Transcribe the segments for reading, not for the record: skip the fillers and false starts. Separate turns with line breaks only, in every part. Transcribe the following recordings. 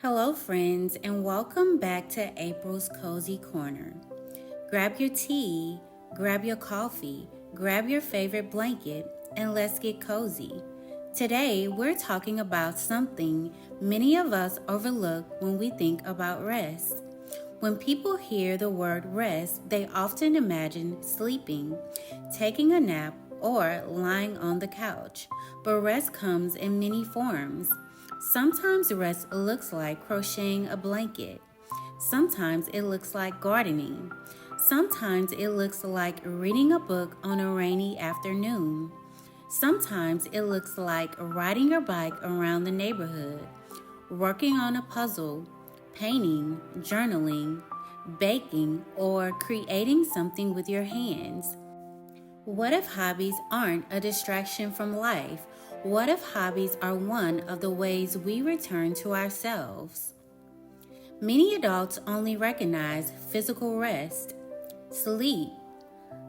Hello, friends, and welcome back to April's Cozy Corner. Grab your tea, grab your coffee, grab your favorite blanket, and let's get cozy. Today, we're talking about something many of us overlook when we think about rest. When people hear the word rest, they often imagine sleeping, taking a nap, or lying on the couch. But rest comes in many forms. Sometimes rest looks like crocheting a blanket. Sometimes it looks like gardening. Sometimes it looks like reading a book on a rainy afternoon. Sometimes it looks like riding your bike around the neighborhood, working on a puzzle, painting, journaling, baking, or creating something with your hands. What if hobbies aren't a distraction from life? What if hobbies are one of the ways we return to ourselves? Many adults only recognize physical rest, sleep,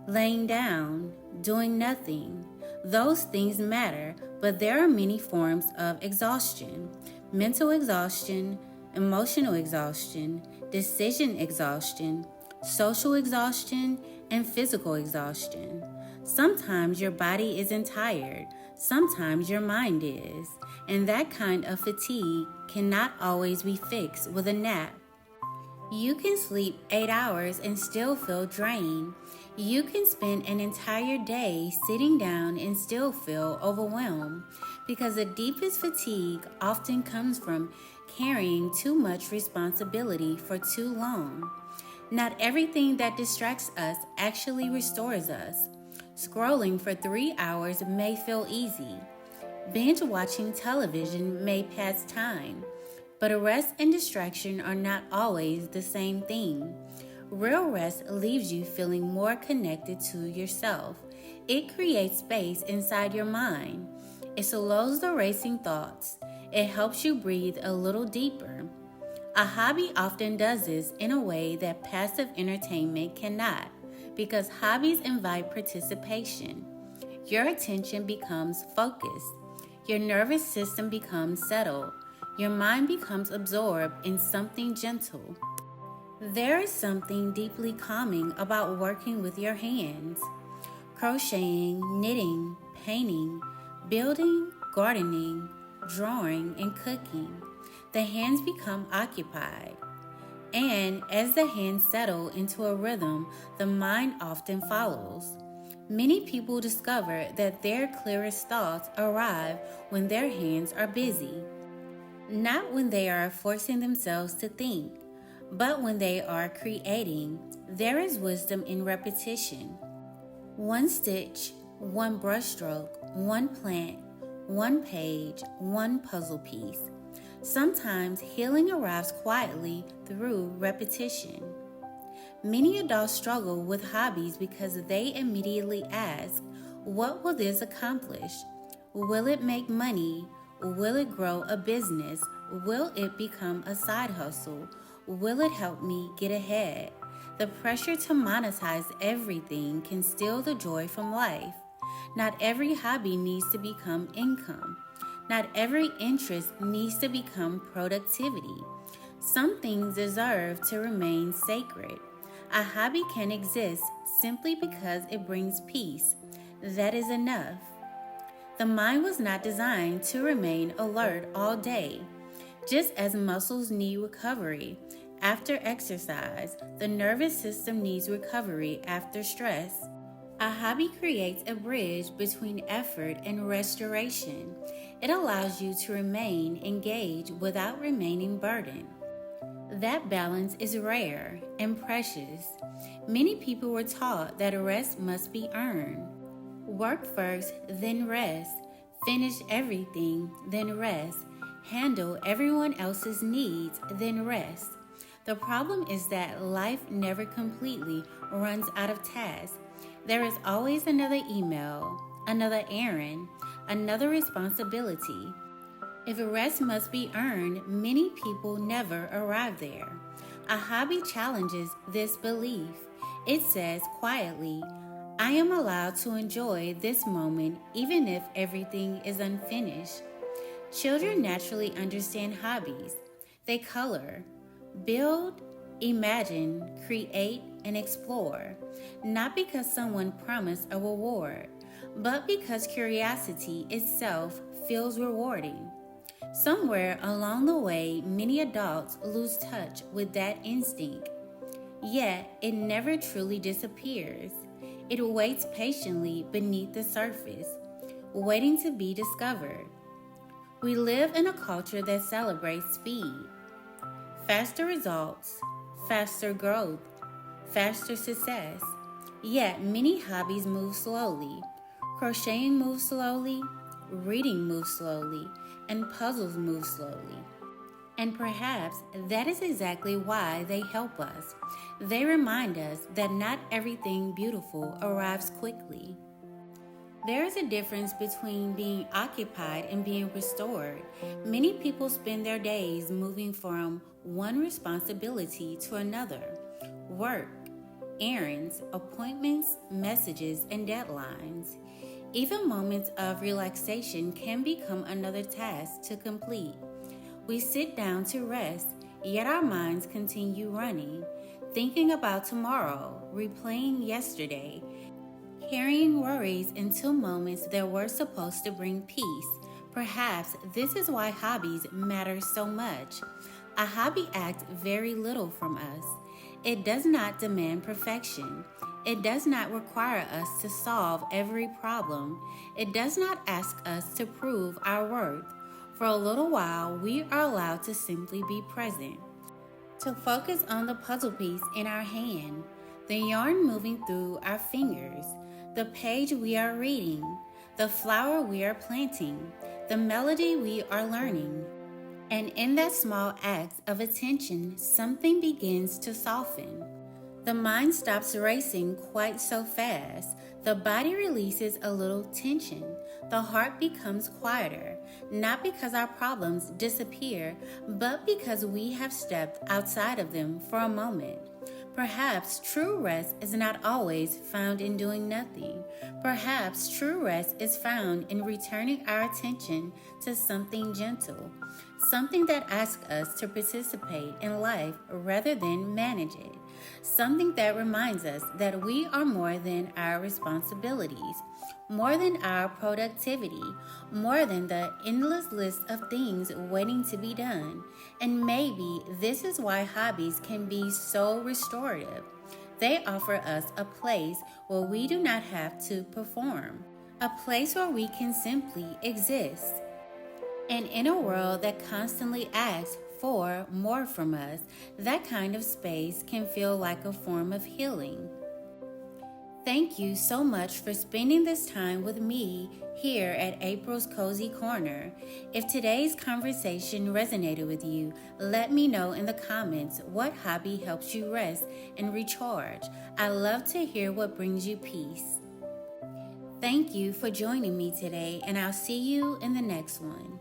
laying down, doing nothing. Those things matter, but there are many forms of exhaustion: mental exhaustion, emotional exhaustion, decision exhaustion, social exhaustion, and physical exhaustion. Sometimes your body isn't tired, sometimes your mind is, and that kind of fatigue cannot always be fixed with a nap. You can sleep 8 hours and still feel drained. You can spend an entire day sitting down and still feel overwhelmed, because the deepest fatigue often comes from carrying too much responsibility for too long. Not everything that distracts us actually restores us. Scrolling for 3 hours may feel easy. Binge watching television may pass time. But rest and distraction are not always the same thing. Real rest leaves you feeling more connected to yourself. It creates space inside your mind. It slows the racing thoughts. It helps you breathe a little deeper. A hobby often does this in a way that passive entertainment cannot, because hobbies invite participation. Your attention becomes focused. Your nervous system becomes settled. Your mind becomes absorbed in something gentle. There is something deeply calming about working with your hands. Crocheting, knitting, painting, building, gardening, drawing, and cooking. The hands become occupied. And as the hands settle into a rhythm, the mind often follows. Many people discover that their clearest thoughts arrive when their hands are busy. Not when they are forcing themselves to think, but when they are creating. There is wisdom in repetition. One stitch, one brushstroke, one plant, one page, one puzzle piece. Sometimes healing arrives quietly through repetition. Many adults struggle with hobbies because they immediately ask, what will this accomplish? Will it make money? Will it grow a business? Will it become a side hustle? Will it help me get ahead? The pressure to monetize everything can steal the joy from life. Not every hobby needs to become income. Not every interest needs to become productivity. Some things deserve to remain sacred. A hobby can exist simply because it brings peace. That is enough. The mind was not designed to remain alert all day. Just as muscles need recovery after exercise, the nervous system needs recovery after stress. A hobby creates a bridge between effort and restoration. It allows you to remain engaged without remaining burdened. That balance is rare and precious. Many people were taught that rest must be earned. Work first, then rest. Finish everything, then rest. Handle everyone else's needs, then rest. The problem is that life never completely runs out of tasks. There is always another email, another errand, another responsibility. If rest must be earned, many people never arrive there. A hobby challenges this belief. It says quietly, I am allowed to enjoy this moment even if everything is unfinished. Children naturally understand hobbies. They color, build, imagine, create, and explore, not because someone promised a reward, but because curiosity itself feels rewarding. Somewhere along the way, many adults lose touch with that instinct, yet it never truly disappears. It waits patiently beneath the surface, waiting to be discovered. We live in a culture that celebrates speed, faster results, faster growth, faster success. Yet many hobbies move slowly. Crocheting moves slowly, reading moves slowly, and puzzles move slowly. And perhaps that is exactly why they help us. They remind us that not everything beautiful arrives quickly. There is a difference between being occupied and being restored. Many people spend their days moving from one responsibility to another: work, errands, appointments, messages, and deadlines. Even moments of relaxation can become another task to complete. We sit down to rest, yet our minds continue running, thinking about tomorrow, replaying yesterday, carrying worries into moments that were supposed to bring peace. Perhaps this is why hobbies matter so much. A hobby asks very little from us. It does not demand perfection. It does not require us to solve every problem. It does not ask us to prove our worth. For a little while, we are allowed to simply be present, to focus on the puzzle piece in our hand, the yarn moving through our fingers, the page we are reading, the flower we are planting, the melody we are learning. And in that small act of attention, something begins to soften. The mind stops racing quite so fast. The body releases a little tension. The heart becomes quieter, not because our problems disappear, but because we have stepped outside of them for a moment. Perhaps true rest is not always found in doing nothing. Perhaps true rest is found in returning our attention to something gentle, something that asks us to participate in life rather than manage it, something that reminds us that we are more than our responsibilities, more than our productivity, more than the endless list of things waiting to be done. And maybe this is why hobbies can be so restorative. They offer us a place where we do not have to perform, a place where we can simply exist. And in a world that constantly asks for more from us, that kind of space can feel like a form of healing. Thank you so much for spending this time with me here at April's Cozy Corner. If today's conversation resonated with you, let me know in the comments what hobby helps you rest and recharge. I love to hear what brings you peace. Thank you for joining me today, and I'll see you in the next one.